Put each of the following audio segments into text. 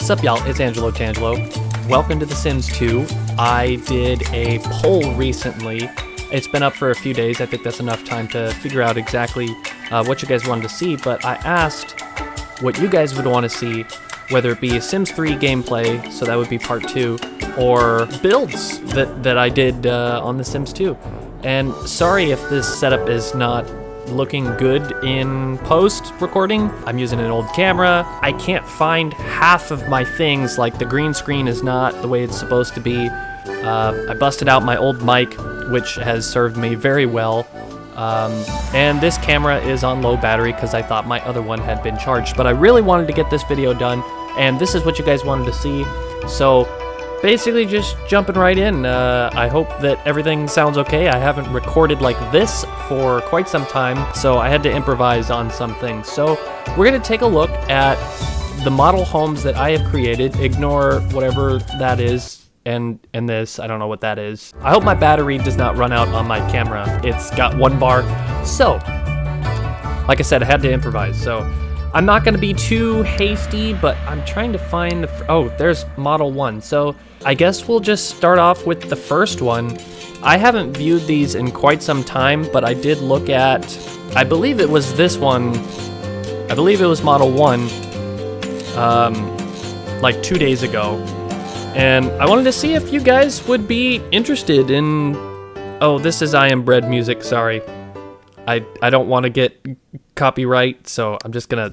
What's up, y'all? It's AngeloTangelo. Welcome to The Sims 2. I did a poll recently. It's been up for a few days. I think that's enough time to figure out exactly what you guys wanted to see, but I asked what you guys would want to see, whether it be Sims 3 gameplay, so that would be part 2, or builds that I did on The Sims 2. And sorry if this setup is not looking good in post-recording. I'm using an old camera. I can't find half of my things, like the green screen is not the way it's supposed to be. I busted out my old mic, which has served me very well. And this camera is on low battery because I thought my other one had been charged. But I really wanted to get this video done, and this is what you guys wanted to see. So basically just jumping right in. I hope that everything sounds okay. I haven't recorded like this for quite some time, so I had to improvise on some things. So we're gonna take a look at the model homes that I have created. Ignore whatever that is. And this, I don't know what that is. I hope my battery does not run out on my camera. It's got 1 bar. So, like I said, I had to improvise. So, I'm not gonna be too hasty, but I'm trying to find oh, there's model 1. So, I guess we'll just start off with the first one. I haven't viewed these in quite some time, but I did look at, I believe it was this one. I believe it was model 1, like 2 days ago. And I wanted to see if you guys would be interested in... Oh, this is I Am Bread music, sorry. I don't want to get copyright, so I'm just gonna...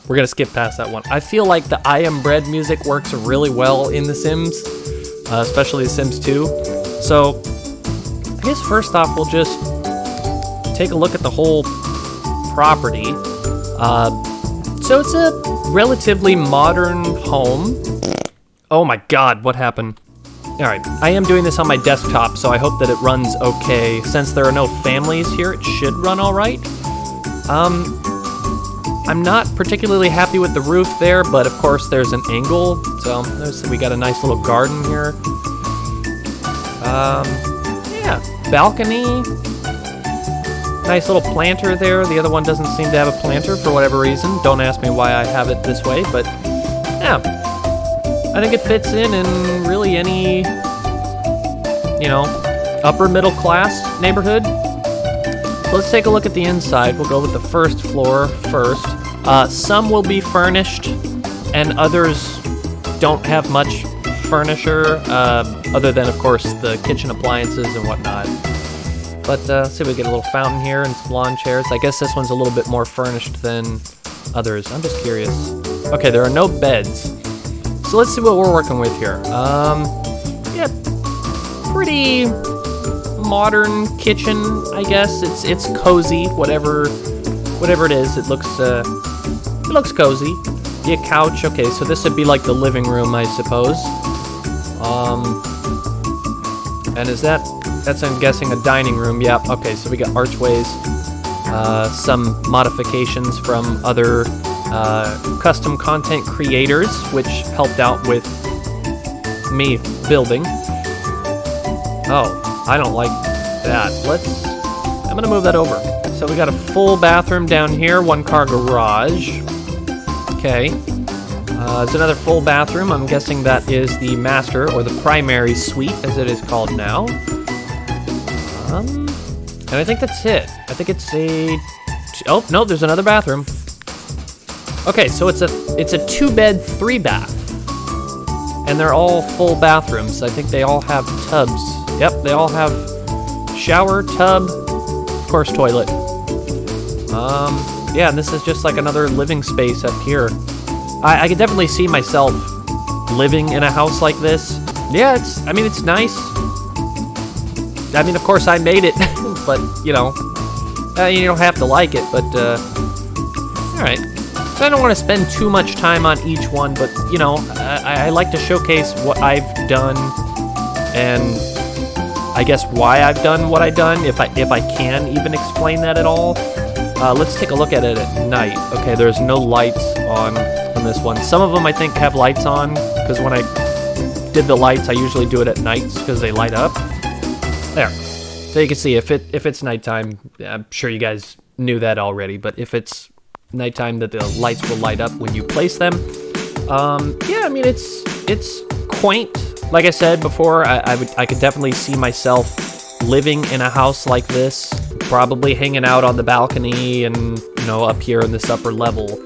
We're gonna skip past that one. I feel like the I Am Bread music works really well in The Sims, especially The Sims 2. So, I guess first off, we'll just take a look at the whole property. So it's a relatively modern home. Oh my god, what happened? Alright, I am doing this on my desktop, so I hope that it runs okay. Since there are no families here, it should run alright. I'm not particularly happy with the roof there, but of course there's an angle, so we got a nice little garden here. Yeah, balcony. Nice little planter there. The other one doesn't seem to have a planter for whatever reason. Don't ask me why I have it this way, but yeah. I think it fits in really any, you know, upper middle class neighborhood. So let's take a look at the inside. We'll go with the first floor first. Some will be furnished, and others don't have much furniture, other than, of course, the kitchen appliances and whatnot. But let's see if we get a little fountain here and some lawn chairs. I guess this one's a little bit more furnished than others. I'm just curious. Okay, there are no beds. So let's see what we're working with here. Yeah, pretty modern kitchen, I guess. It's cozy, whatever it is. It looks cozy. Yeah, couch. Okay, so this would be like the living room, I suppose. And that's I'm guessing a dining room. Yeah. Okay, so we got archways, some modifications from other custom content creators, which helped out with me building. Oh, I don't like that. I'm gonna move that over. So we got a full bathroom down here, 1-car garage. Okay. There's another full bathroom. I'm guessing that is the master, or the primary suite, as it is called now. And I think that's it. I think it's a... Oh, no, there's another bathroom. Okay, so it's a 2-bed, 3-bath. And they're all full bathrooms. I think they all have tubs. Yep, they all have shower, tub, of course, toilet. Yeah, and this is just like another living space up here. I could definitely see myself living in a house like this. Yeah, it's nice. I mean, of course, I made it, but, you know, you don't have to like it, but, alright. So I don't want to spend too much time on each one, but, you know, I like to showcase what I've done, and I guess why I've done what I've done, if I can even explain that at all. Let's take a look at it at night. Okay, there's no lights on this one. Some of them, I think, have lights on, because when I did the lights, I usually do it at nights, because they light up. There. So you can see, if it's nighttime, I'm sure you guys knew that already, but if it's nighttime, that the lights will light up when you place them. Yeah, I mean, it's quaint. Like I said before, I could definitely see myself living in a house like this, probably hanging out on the balcony and, you know, up here in this upper level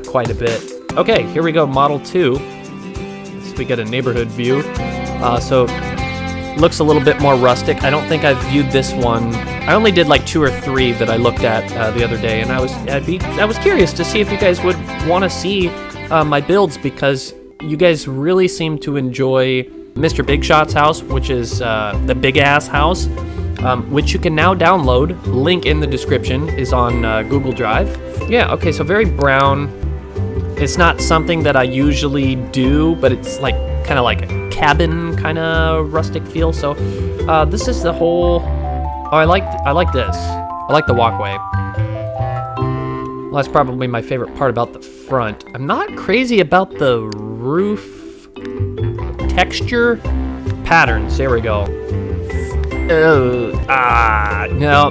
quite a bit. Okay, here we go, Model 2. So we get a neighborhood view. So looks a little bit more rustic. I don't think I've viewed this one. I only did like 2 or 3 that I looked at the other day, and I was curious to see if you guys would want to see my builds, because you guys really seem to enjoy Mr. Big Shot's house, which is the big ass house, which you can now download. Link in the description is on Google Drive. Yeah, okay, so very brown. It's not something that I usually do, but it's like kind of like a cabin kind of rustic feel. So this is the whole. Oh, I like this. I like the walkway. Well, that's probably my favorite part about the front. I'm not crazy about the roof texture patterns. There we go. No.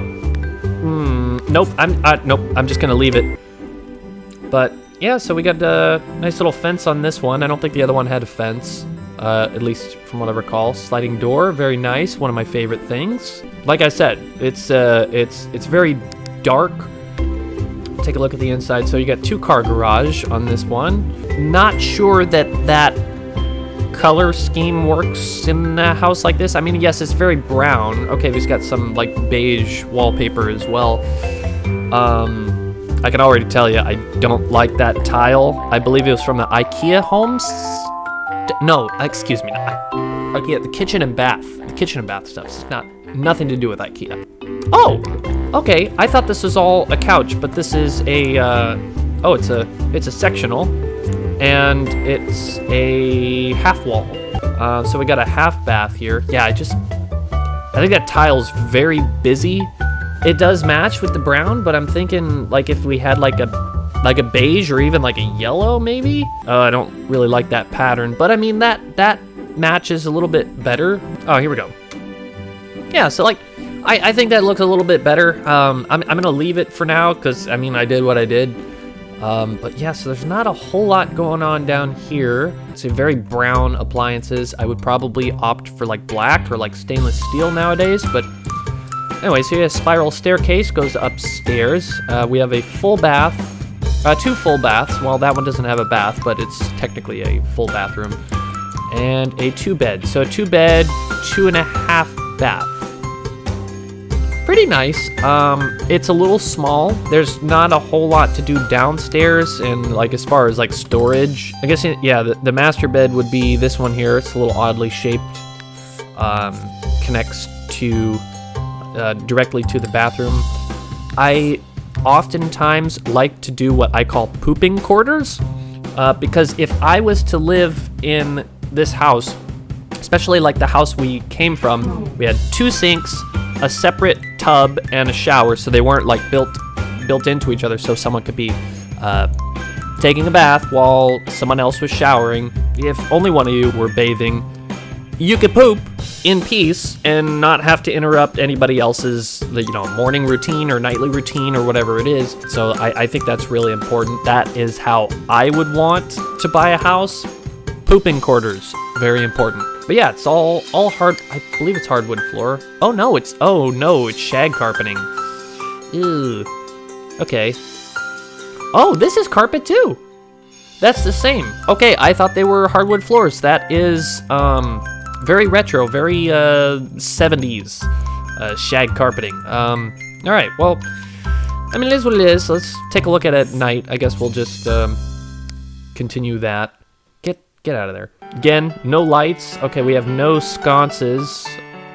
Nope. Nope. I'm just gonna leave it. But yeah, so we got a nice little fence on this one. I don't think the other one had a fence, at least from what I recall. Sliding door, very nice. One of my favorite things. Like I said, it's very dark. Take a look at the inside. So you got 2-car garage on this one. Not sure that color scheme works in a house like this. I mean, yes, it's very brown. Okay, we've got some like beige wallpaper as well. I can already tell you, I don't like that tile. I believe it was from the IKEA homes. No, excuse me, not IKEA. The kitchen and bath. The kitchen and bath stuff. It's nothing to do with IKEA. Oh, okay. I thought this was all a couch, but this is a. Oh, it's a sectional, and it's a half wall. So we got a half bath here. Yeah, I think that tile's very busy. It does match with the brown, but I'm thinking like if we had like a beige or even like a yellow maybe. I don't really like that pattern, but I mean that matches a little bit better. Oh, here we go. Yeah, so like I think that looks a little bit better. I'm gonna leave it for now because I mean I did what I did. But yeah, so there's not a whole lot going on down here. It's a very brown appliances. I would probably opt for like black or like stainless steel nowadays, but anyway, so a spiral staircase goes upstairs. We have a full bath, 2 full baths. Well, that one doesn't have a bath, but it's technically a full bathroom. And a 2-bed. So a 2-bed, 2.5 bath. Pretty nice. It's a little small. There's not a whole lot to do downstairs, and like as far as like storage. I guess, yeah, the master bed would be this one here. It's a little oddly shaped. Connects to directly to the bathroom. I oftentimes like to do what I call pooping quarters, because if I was to live in this house, especially like the house we came from, we had 2 sinks, a separate tub, and a shower, so they weren't like built into each other, so someone could be taking a bath while someone else was showering. If only one of you were bathing, you could poop in peace and not have to interrupt anybody else's, you know, morning routine or nightly routine or whatever it is. So I think that's really important. That is how I would want to buy a house. Pooping quarters, very important. But yeah, it's all hard. I believe it's hardwood floor. Oh no, it's shag carpeting. Ew. Okay. Oh, this is carpet too. That's the same. Okay, I thought they were hardwood floors. That is very retro, very 70s shag carpeting. All right, well, I mean, it is what it is. Let's take a look at it at night. I guess we'll just continue that. Get out of there. Again, no lights. Okay, we have no sconces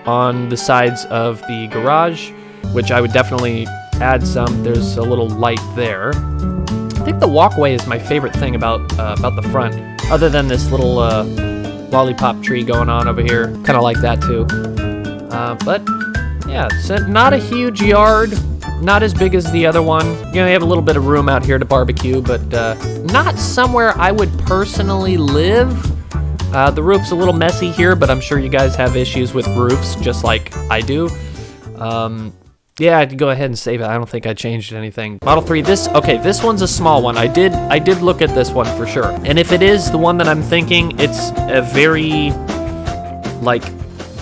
on the sides of the garage, which I would definitely add some. There's a little light there. I think the walkway is my favorite thing about the front, other than this little lollipop tree going on over here. Kind of like that too. But yeah, it's not a huge yard, not as big as the other one. You know, you have a little bit of room out here to barbecue, but not somewhere I would personally live. The roof's a little messy here, but I'm sure you guys have issues with roofs just like I do. Yeah, I'd go ahead and save it. I don't think I changed anything. Model 3, this one's a small one. I did look at this one for sure. And if it is the one that I'm thinking, it's a very, like,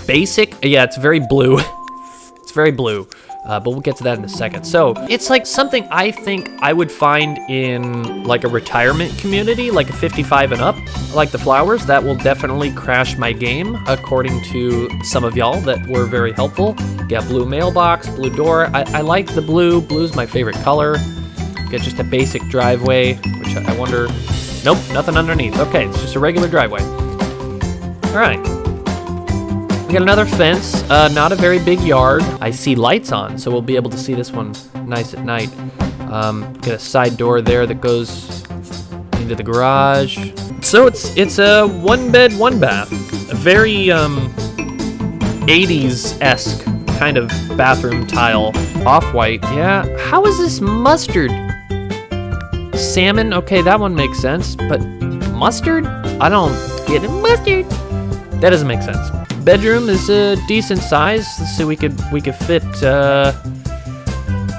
basic. Yeah, it's very blue. It's very blue. But we'll get to that in a second. So it's like something I think I would find in like a retirement community, like a 55 and up. I like the flowers. That will definitely crash my game, according to some of y'all that were very helpful. Got blue mailbox, blue door. I like the blue. Blue's my favorite color. Get just a basic driveway, which I wonder. Nope, nothing underneath. Okay, it's just a regular driveway. All right. We got another fence, not a very big yard. I see lights on, so we'll be able to see this one nice at night. Got a side door there that goes into the garage. So it's a one bed, one bath. A very 80s-esque kind of bathroom tile. Off-white, yeah. How is this mustard? Salmon, okay, that one makes sense, but mustard? I don't get it. Mustard. That doesn't make sense. Bedroom is a decent size. Let's see, we could fit. Let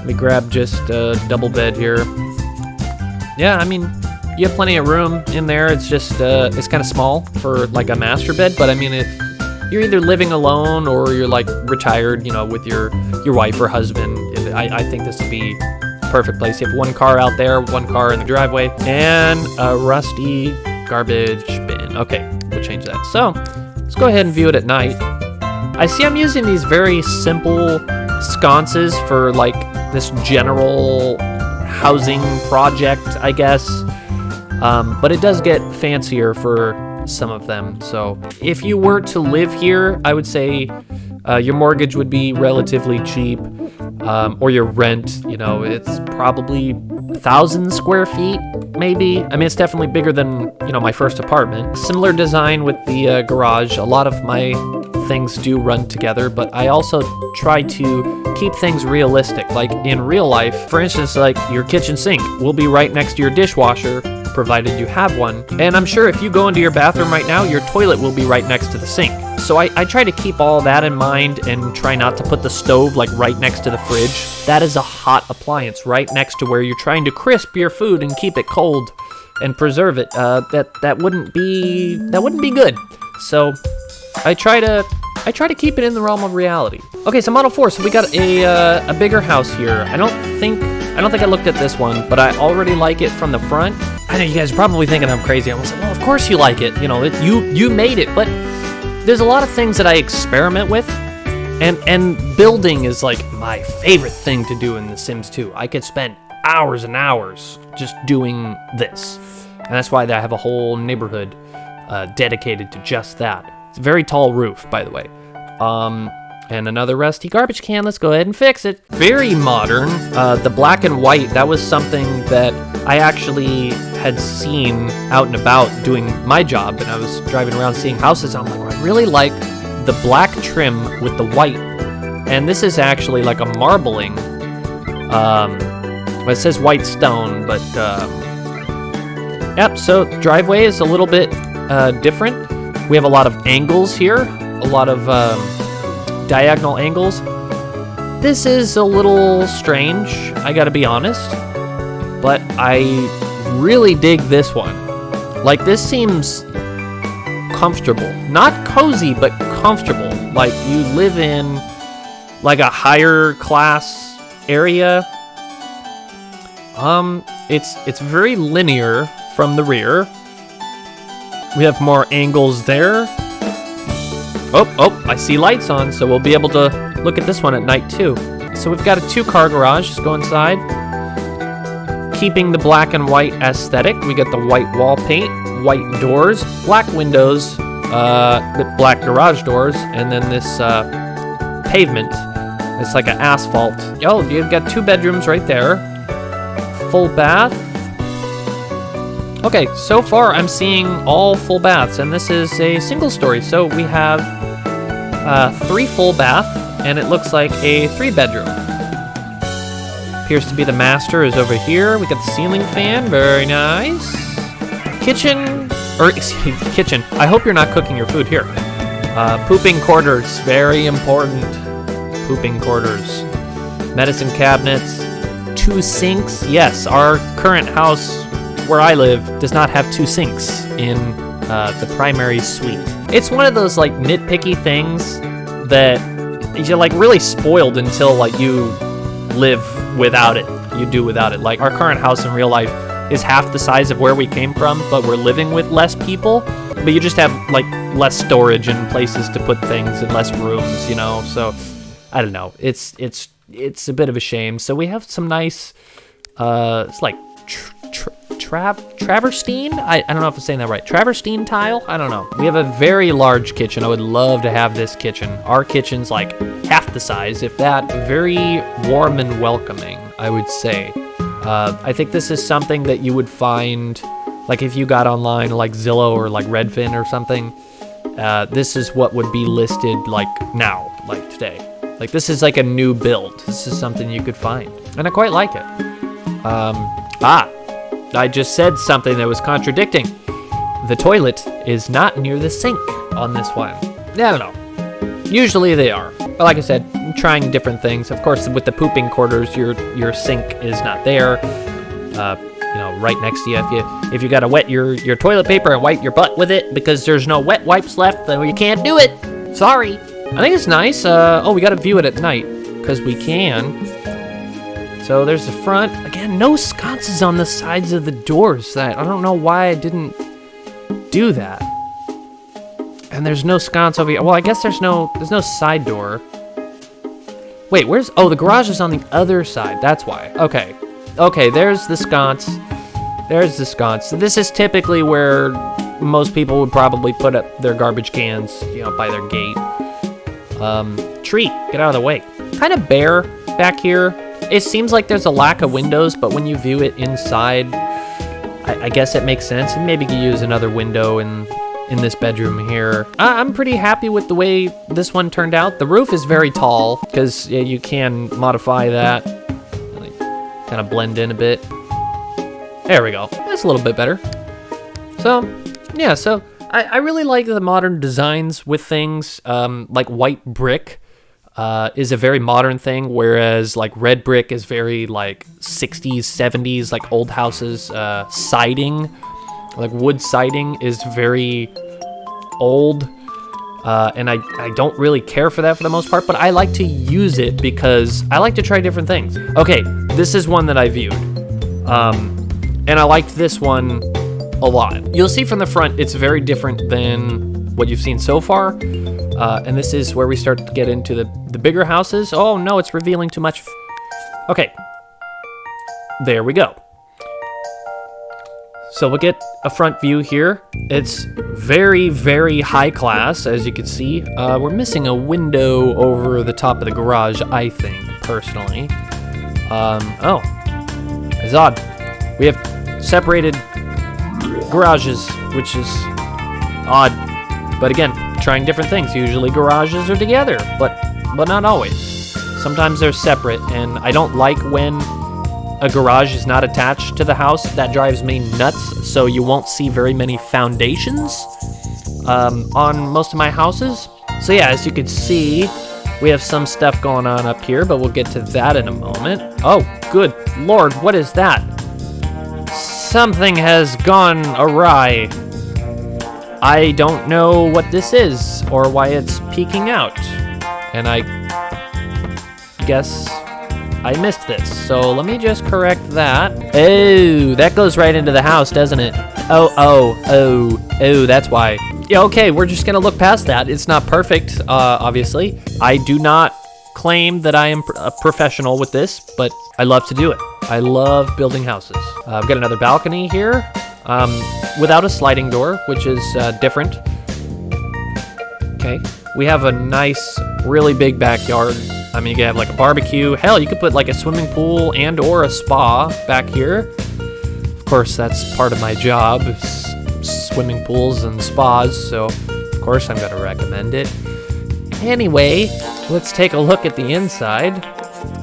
me grab just a double bed here. Yeah, I mean, you have plenty of room in there. It's just it's kind of small for like a master bed. But I mean, if you're either living alone or you're like retired, you know, with your wife or husband, I think this would be a perfect place. You have one car out there, one car in the driveway, and a rusty garbage bin. Okay, we'll change that. So. Let's go ahead and view it at night. I see I'm using these very simple sconces for like this general housing project, I guess. But it does get fancier for some of them. So if you were to live here, I would say your mortgage would be relatively cheap, or your rent, you know, it's probably 1,000 square feet, maybe. I mean, it's definitely bigger than, you know, my first apartment. Similar design with the garage. A lot of my things do run together, but I also try to keep things realistic. Like in real life, for instance, like your kitchen sink will be right next to your dishwasher, provided you have one. And I'm sure if you go into your bathroom right now, your toilet will be right next to the sink. So I try to keep all that in mind and try not to put the stove like right next to the fridge. That is a hot appliance right next to where you're trying to crisp your food and keep it cold and preserve it. That wouldn't be good. So I try to keep it in the realm of reality. Okay, so Model 4. So we got a bigger house here. I don't think I looked at this one, but I already like it from the front. I know you guys are probably thinking I'm crazy. I'm like, well, of course you like it. You know, you made it. But there's a lot of things that I experiment with, and building is like my favorite thing to do in The Sims 2. I could spend hours and hours just doing this, and that's why I have a whole neighborhood dedicated to just that. It's a very tall roof, by the way. And another rusty garbage can. Let's go ahead and fix it. Very modern. The black and white, that was something that I actually had seen out and about doing my job, and I was driving around seeing houses. And I'm like, I really like the black trim with the white. And this is actually like a marbling. Well, it says white stone, but yep. So driveway is a little bit different. We have a lot of angles here, a lot of diagonal angles. This is a little strange, I gotta be honest, but I really dig this one. Like, this seems comfortable. Not cozy, but comfortable. Like, you live in like a higher class area. It's very linear from the rear. We have more angles there. Oh, I see lights on, so we'll be able to look at this one at night too. So we've got a 2-car garage. Let's go inside. Keeping the black and white aesthetic. We got the white wall paint, white doors, black windows, with black garage doors, and then this pavement. It's like an asphalt. Oh, you've got 2 bedrooms right there. Full bath. Okay, so far I'm seeing all full baths, and this is a single story. So we have 3 full bath, and it looks like a 3-bedroom. Appears to be the master is over here. We got the ceiling fan, very nice. Kitchen, kitchen. I hope you're not cooking your food here. Pooping quarters, very important. Pooping quarters. medicine cabinets, 2 sinks. Yes, our current house where I live does not have 2 sinks in the primary suite. It's one of those like nitpicky things that you're like really spoiled until like you live without it. You do without it. Like our current house in real life is half the size of where we came from, but we're living with less people. But you just have like less storage and places to put things and less rooms, you know. So I don't know. It's a bit of a shame. So we have some nice, it's like travertine. I don't know if I'm saying that right. Travertine tile. I don't know. We have a very large kitchen. I would love to have this kitchen. Our kitchen's like half the size, if that. Very warm and welcoming, I would say. I think this is something that you would find, like if you got online, like Zillow or like Redfin or something. This is what would be listed like now, like today. Like this is like a new build. This is something you could find, and I quite like it. I just said something that was contradicting. The toilet is not near the sink on this one. I don't know. Usually they are. But like I said, I'm trying different things. Of course, with the pooping quarters, your sink is not there. You know, right next to you. If you gotta wet your toilet paper and wipe your butt with it because there's no wet wipes left, then you can't do it. Sorry. I think it's nice. Oh, we gotta view it at night because we can. So there's the front. Again, no sconces on the sides of the doors. I don't know why I didn't do that. And there's no sconce over here. Well, I guess there's no side door. Wait, where's... Oh, the garage is on the other side. That's why. Okay. Okay, there's the sconce. There's the sconce. So this is typically where most people would probably put up their garbage cans, you know, by their gate. Tree, get out of the way. Kind of bare back here. It seems like there's a lack of windows, but when you view it inside, I guess it makes sense. And maybe you could use another window in this bedroom here. I'm pretty happy with the way this one turned out. The roof is very tall because you can modify that, like, kind of blend in a bit. There we go. That's a little bit better. So, yeah, so I really like the modern designs with things. Like white brick is a very modern thing, whereas like red brick is very like 60s, 70s, like old houses. Siding, like wood siding, is very old. And I don't really care for that for the most part, but I like to use it because I like to try different things. Okay, this is one that I viewed. And I liked this one a lot. You'll see from the front, it's very different than what you've seen so far. And this is where we start to get into the bigger houses. Oh no, it's revealing too much. Okay, there we go. So we'll get a front view here. It's very, very high class, as you can see. We're missing a window over the top of the garage, I think, personally. Oh, it's odd. We have separated garages, which is odd. But again, trying different things. Usually garages are together, but not always. Sometimes they're separate, and I don't like when a garage is not attached to the house. That drives me nuts, so you won't see very many foundations on most of my houses. So yeah, as you can see, we have some stuff going on up here, but we'll get to that in a moment. Oh, good Lord, what is that? Something has gone awry. I don't know what this is or why it's peeking out. And I guess I missed this. So let me just correct that. Oh, that goes right into the house, doesn't it? Oh, that's why. Yeah, okay, we're just gonna look past that. It's not perfect, obviously. I do not claim that I am a professional with this, but I love to do it. I love building houses. I've got another balcony here, without a sliding door, which is different. Okay, we have a nice, really big backyard. I mean, you can have like a barbecue. Hell, you could put like a swimming pool and or a spa back here. Of course, that's part of my job, is swimming pools and spas, so of course I'm gonna recommend it. Anyway, let's take a look at the inside.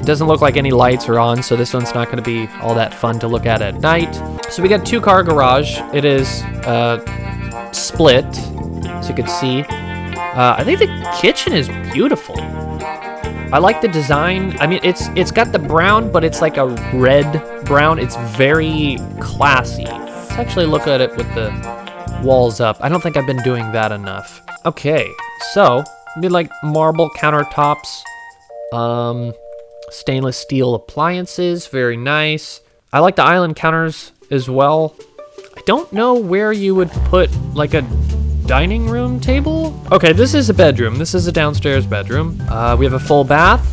It doesn't look like any lights are on, so this one's not gonna be all that fun to look at night. So we got 2-car garage. It is split, as you can see. I think the kitchen is beautiful. I like the design. I mean, it's got the brown, but it's like a red brown. It's very classy. Let's actually look at it with the walls up. I don't think I've been doing that enough. Okay, so we did like marble countertops, stainless steel appliances, very nice. I like the island counters as well. I don't know where you would put like a dining room table. Okay, this is a bedroom. This is a downstairs bedroom. We have a full bath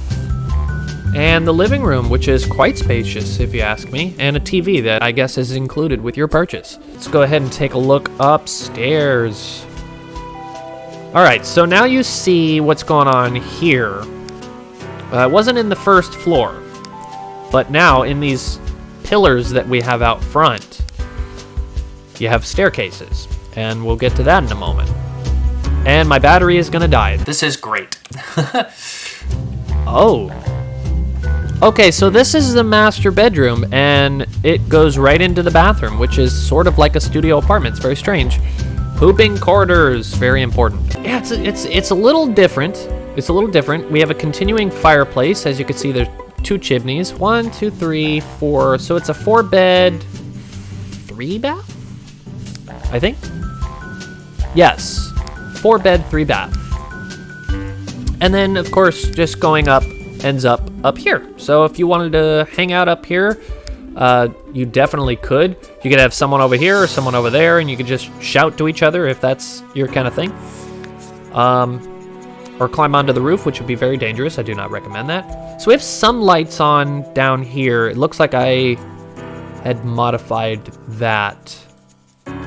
and the living room, which is quite spacious if you ask me, and a TV that I guess is included with your purchase. Let's go ahead and take a look upstairs. All right, so now you see what's going on here. It wasn't in the first floor, but now in these pillars that we have out front, you have staircases, and we'll get to that in a moment. And my battery is gonna die. This is great. Oh. Okay, so this is the master bedroom, and it goes right into the bathroom, which is sort of like a studio apartment. It's very strange. Pooping quarters, very important. Yeah, it's a little different. It's a little different. We have a continuing fireplace. As you can see, there's 2 chimneys. 1, 2, 3, 4. So it's a 4-bed, 3-bath, I think. Yes, 4-bed, 3-bath. And then, of course, just going up ends up here. So if you wanted to hang out up here, you definitely could. You could have someone over here or someone over there, and you could just shout to each other if that's your kind of thing. Or climb onto the roof, which would be very dangerous. I do not recommend that. So we have some lights on down here. It looks like I had modified that.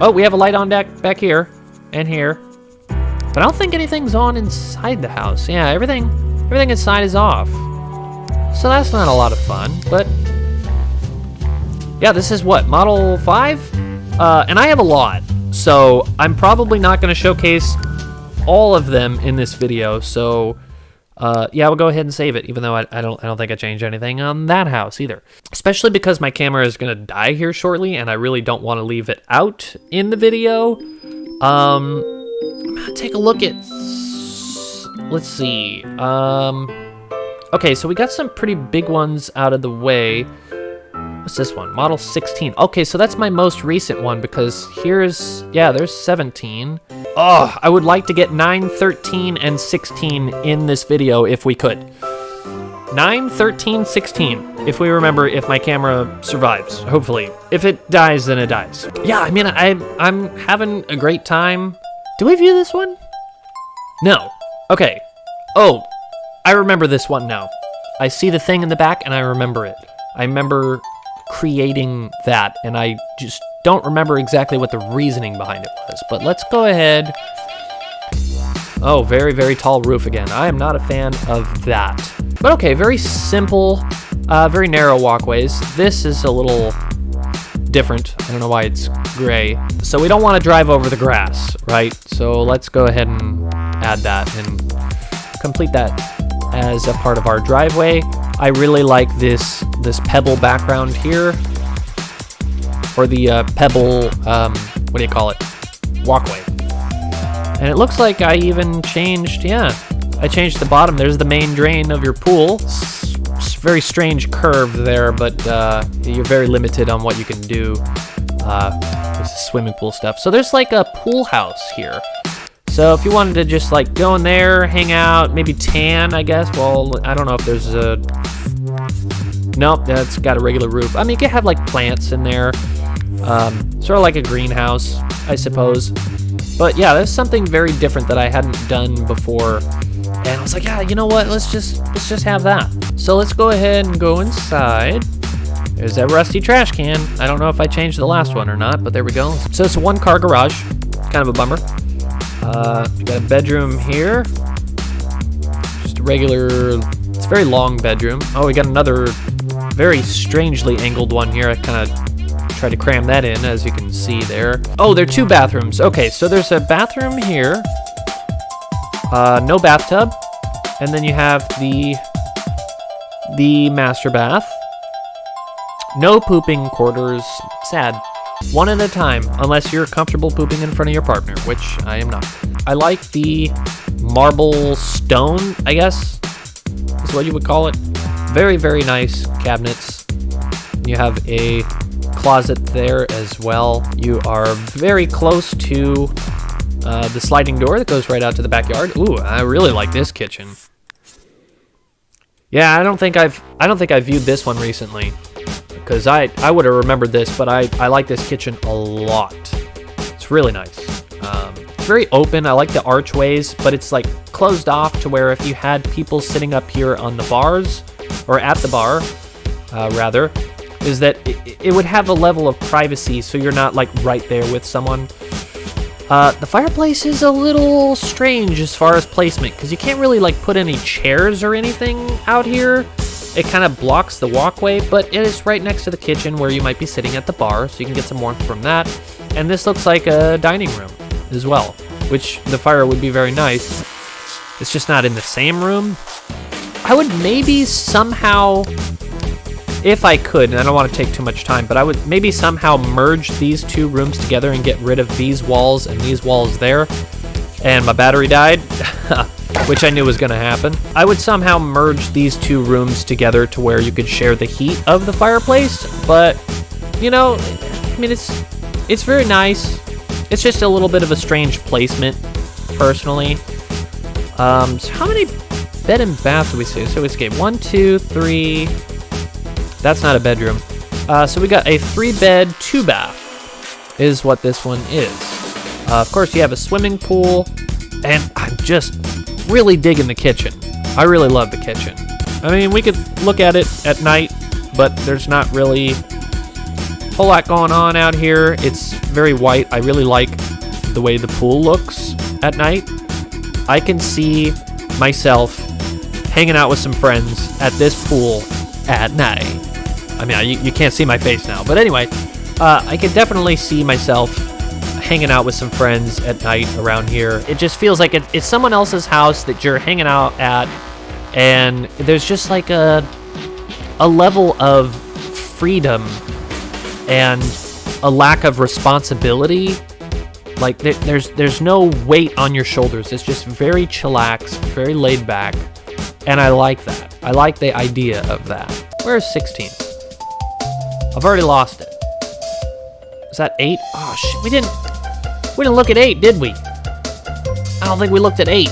Oh, we have a light on back here and here. But I don't think anything's on inside the house. Yeah, everything inside is off. So that's not a lot of fun, but yeah, this is what, Model 5? And I have a lot, so I'm probably not gonna showcase all of them in this video, so yeah, we'll go ahead and save it, even though I don't think I changed anything on that house either. Especially because my camera is gonna die here shortly, and I really don't want to leave it out in the video. Take a look at, let's see. Okay, so we got some pretty big ones out of the way. What's this one? Model 16. Okay, so that's my most recent one because there's 17. Oh, I would like to get 9, 13, and 16 in this video if we could. 9, 13, 16, if we remember, if my camera survives, hopefully. If it dies, then it dies. Yeah, I mean, I'm having a great time. Do we view this one? No. Okay. Oh, I remember this one now. I see the thing in the back and I remember it. I remember creating that, and I just don't remember exactly what the reasoning behind it was, but let's go ahead. Oh, very, very tall roof again. I am not a fan of that. But okay, very simple, very narrow walkways. This is a little different. I don't know why it's gray. So we don't want to drive over the grass, right? So let's go ahead and add that and complete that as a part of our driveway. I really like this pebble background here, or the pebble, what do you call it? Walkway. And it looks like I even changed, I changed the bottom. There's the main drain of your pool. Very strange curve there, but you're very limited on what you can do with swimming pool stuff. So there's like a pool house here. So if you wanted to just like go in there, hang out, maybe tan, I guess. Well, I don't know if there's a... Nope, that's got a regular roof. I mean, you could have like plants in there. Sort of like a greenhouse, I suppose. But yeah, there's something very different that I hadn't done before. And I was like, yeah, you know what? Let's just have that. So let's go ahead and go inside. There's that rusty trash can. I don't know if I changed the last one or not, but there we go. So it's a 1-car garage. Kind of a bummer. You got a bedroom here. Just a regular, it's a very long bedroom. Oh, we got another very strangely angled one here. I kind of tried to cram that in, as you can see there. Oh, there are 2 bathrooms. Okay, so there's a bathroom here. No bathtub. And then you have the master bath. No pooping quarters. Sad. One at a time, unless you're comfortable pooping in front of your partner, which I am not. I like the marble stone, I guess is what you would call it. Very, very nice cabinets. You have a closet there as well. You are very close to the sliding door that goes right out to the backyard. Ooh, I really like this kitchen. Yeah, I don't think I've viewed this one recently, because I would have remembered this, but I like this kitchen a lot. It's really nice. It's very open. I like the archways, but it's like closed off to where if you had people sitting up here on the bars, or at the bar, rather, is that it would have a level of privacy, so you're not like right there with someone. The fireplace is a little strange as far as placement, because you can't really like put any chairs or anything out here. It kind of blocks the walkway, but it is right next to the kitchen where you might be sitting at the bar, so you can get some warmth from that. And this looks like a dining room as well, which the fire would be very nice. It's just not in the same room. I would maybe somehow, if I could, and I don't want to take too much time, but I would maybe somehow merge these two rooms together and get rid of these walls and these walls there. And my battery died, which I knew was going to happen. I would somehow merge these two rooms together to where you could share the heat of the fireplace, but, you know, I mean, it's very nice. It's just a little bit of a strange placement, personally. So how many bed and bath do we see? So we escape 1, 2, 3. That's not a bedroom. So we got a 3-bed, 2-bath is what this one is. Of course, you have a swimming pool, and I'm just really digging the kitchen. I really love the kitchen. I mean, we could look at it at night, but there's not really a whole lot going on out here. It's very white. I really like the way the pool looks at night. I can see myself hanging out with some friends at this pool at night. I mean, you can't see my face now, but anyway, I can definitely see myself hanging out with some friends at night around here. It just feels like it's someone else's house that you're hanging out at, and there's just like a level of freedom and a lack of responsibility. Like there's no weight on your shoulders. It's just very chillax, very laid back, and I like that. I like the idea of that. Where's 16? I've already lost it. Is that 8? Oh shit, we didn't look at 8, did we? I don't think we looked at 8.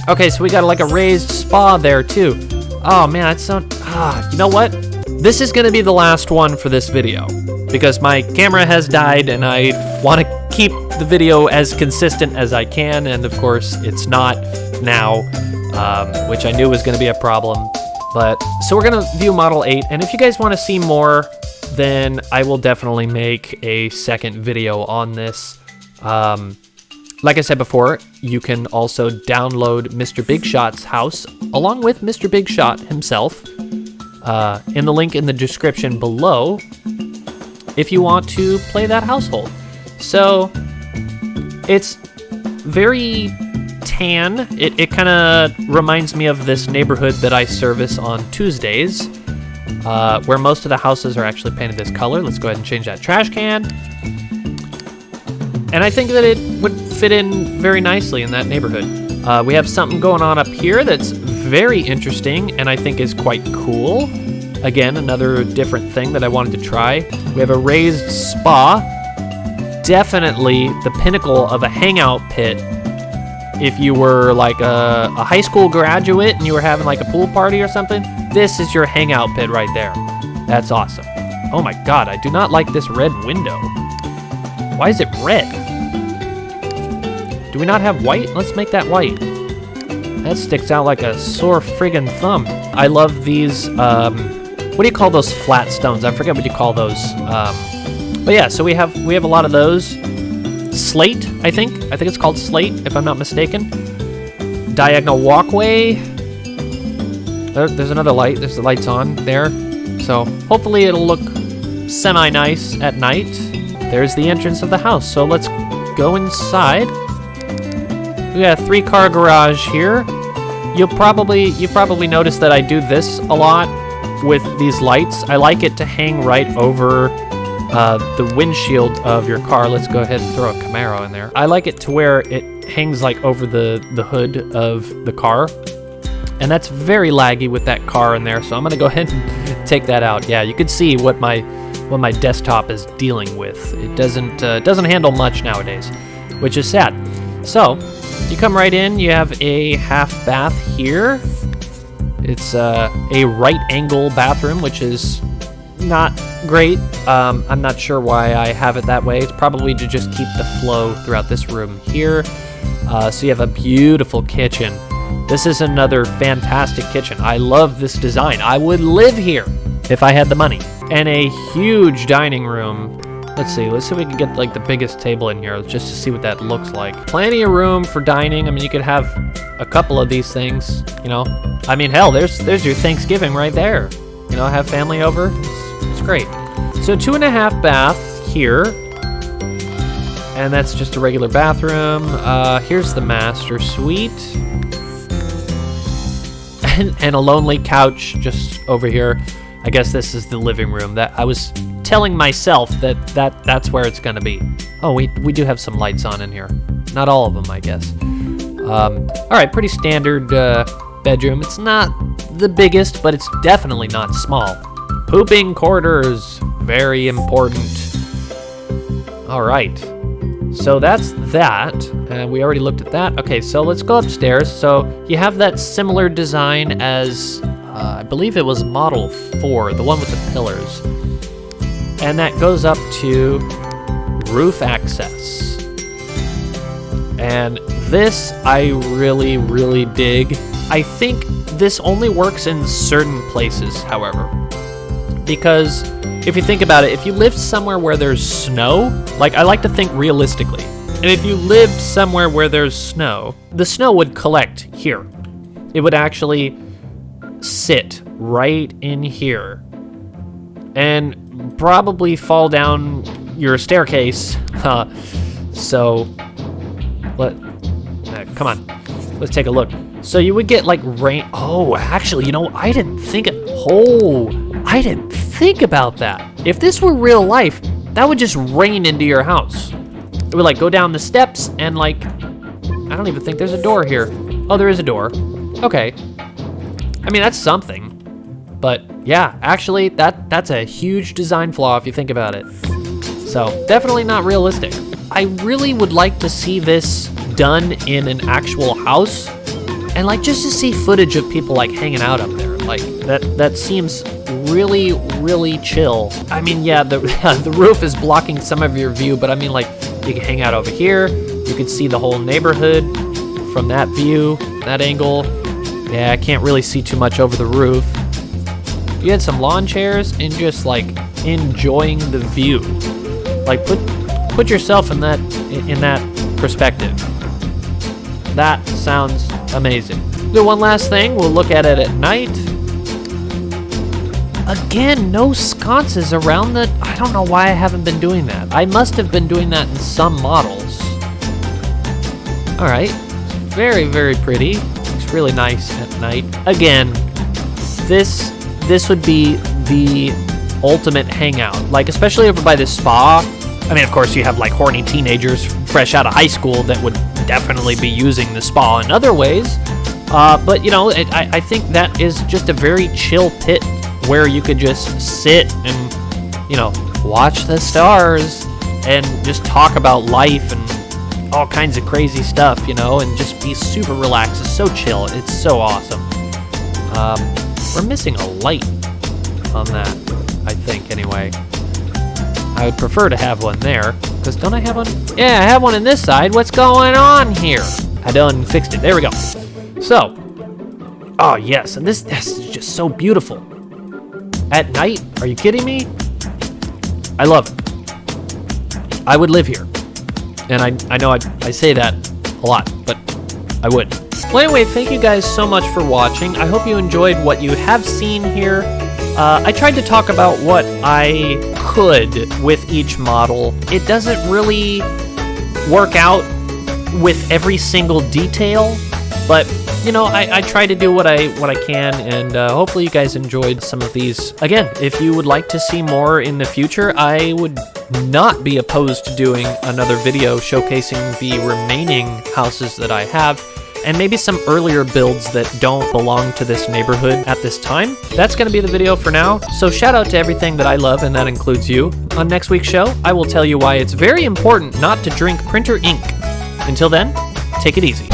Okay, so we got like a raised spa there too. Oh man, that's so, you know what? This is gonna be the last one for this video, because my camera has died and I want to keep the video as consistent as I can, and of course it's not now, which I knew was gonna be a problem. But, so we're gonna view Model 8, and if you guys want to see more, then I will definitely make a second video on this. Like I said before, you can also download Mr. Big Shot's house, along with Mr. Big Shot himself, in the link in the description below, if you want to play that household. So, it's very tan. It kind of reminds me of this neighborhood that I service on Tuesdays, where most of the houses are actually painted this color. Let's go ahead and change that trash can. And I think that it would fit in very nicely in that neighborhood. We have something going on up here that's very interesting and I think is quite cool. Again, another different thing that I wanted to try. We have a raised spa. Definitely the pinnacle of a hangout pit. If you were like a high school graduate and you were having like a pool party or something, this is your hangout pit right there. That's awesome. Oh my god, I do not like this red window. Why is it red? Do we not have white? Let's make that white. That sticks out like a sore friggin' thumb. I love these, what do you call those flat stones? I forget what you call those. But yeah, so we have a lot of those. Slate, I think it's called slate, if I'm not mistaken. Diagonal walkway. There's another light. There's the lights on there. So hopefully it'll look semi-nice at night. There's the entrance of the house. So let's go inside. We got a 3-car garage here. You probably noticed that I do this a lot with these lights. I like it to hang right over the windshield of your car. Let's go ahead and throw a Camaro in there. I like it to where it hangs like over the hood of the car. And that's very laggy with that car in there, so I'm gonna go ahead and take that out. Yeah, you can see what my desktop is dealing with. It doesn't handle much nowadays, which is sad. So you come right in, you have a half bath here. It's a right angle bathroom, which is not great. I'm not sure why I have it that way. It's probably to just keep the flow throughout this room here. So you have a beautiful kitchen. This is another fantastic kitchen. I love this design. I would live here if I had the money. And a huge dining room. Let's see if we can get like the biggest table in here just to see what that looks like. Plenty of room for dining. I mean, you could have a couple of these things, you know. I mean, hell, there's your Thanksgiving right there. You know, have family over. It's great. So 2.5 bath here. And that's just a regular bathroom. Here's the master suite. And a lonely couch just over here. I guess this is the living room. That I was telling myself that's where it's gonna be. Oh, we do have some lights on in here. Not all of them, I guess. All right, pretty standard bedroom. It's not the biggest, but it's definitely not small. Pooping quarters, very important. All right. So that's that. We already looked at that. Okay, so let's go upstairs. So you have that similar design as, I believe it was Model 4, the one with the pillars. And that goes up to roof access. And this I really, really dig. I think this only works in certain places, however. Because if you think about it, if you lived somewhere where there's snow, like I like to think realistically, and if you lived somewhere where there's snow, the snow would collect here. It would actually sit right in here and probably fall down your staircase. So, come on, let's take a look. So you would get like rain. Oh, actually, you know, I didn't think about that. If this were real life, that would just rain into your house. It would like go down the steps and like, I don't even think there's a door here. Oh, there is a door. Okay. I mean, that's something. But yeah, actually, that's a huge design flaw if you think about it. So definitely not realistic. I really would like to see this done in an actual house, and like just to see footage of people like hanging out up there. Like that seems really, really chill. I mean, yeah, the roof is blocking some of your view, but I mean, like, you can hang out over here. You can see the whole neighborhood from that view, that angle. Yeah, I can't really see too much over the roof. You had some lawn chairs and just like enjoying the view. Like put yourself in that perspective. That sounds amazing. Do one last thing. We'll look at it at night. Again, no sconces around the... I don't know why I haven't been doing that. I must have been doing that in some models. All right. Very, very pretty. Looks really nice at night. Again, this would be the ultimate hangout. Like, especially over by the spa. I mean, of course, you have, like, horny teenagers fresh out of high school that would definitely be using the spa in other ways. But, you know, I think that is just a very chill pit where you could just sit and, you know, watch the stars and just talk about life and all kinds of crazy stuff, you know, and just be super relaxed. It's so chill. It's so awesome. We're missing a light on that, I think, anyway. I would prefer to have one there, because don't I have one? Yeah, I have one on this side. What's going on here? I done fixed it. There we go. So, oh yes, and this is just so beautiful. At night? Are you kidding me? I love it. I would live here. And I know I say that a lot, but I would. Well, anyway, thank you guys so much for watching. I hope you enjoyed what you have seen here. I tried to talk about what I could with each model. It doesn't really work out with every single detail, but you know, I try to do what I can, and hopefully you guys enjoyed some of these. Again, if you would like to see more in the future, I would not be opposed to doing another video showcasing the remaining houses that I have. and maybe some earlier builds that don't belong to this neighborhood at this time. That's going to be the video for now, so shout out to everything that I love, and that includes you. On next week's show, I will tell you why it's very important not to drink printer ink. Until then, take it easy.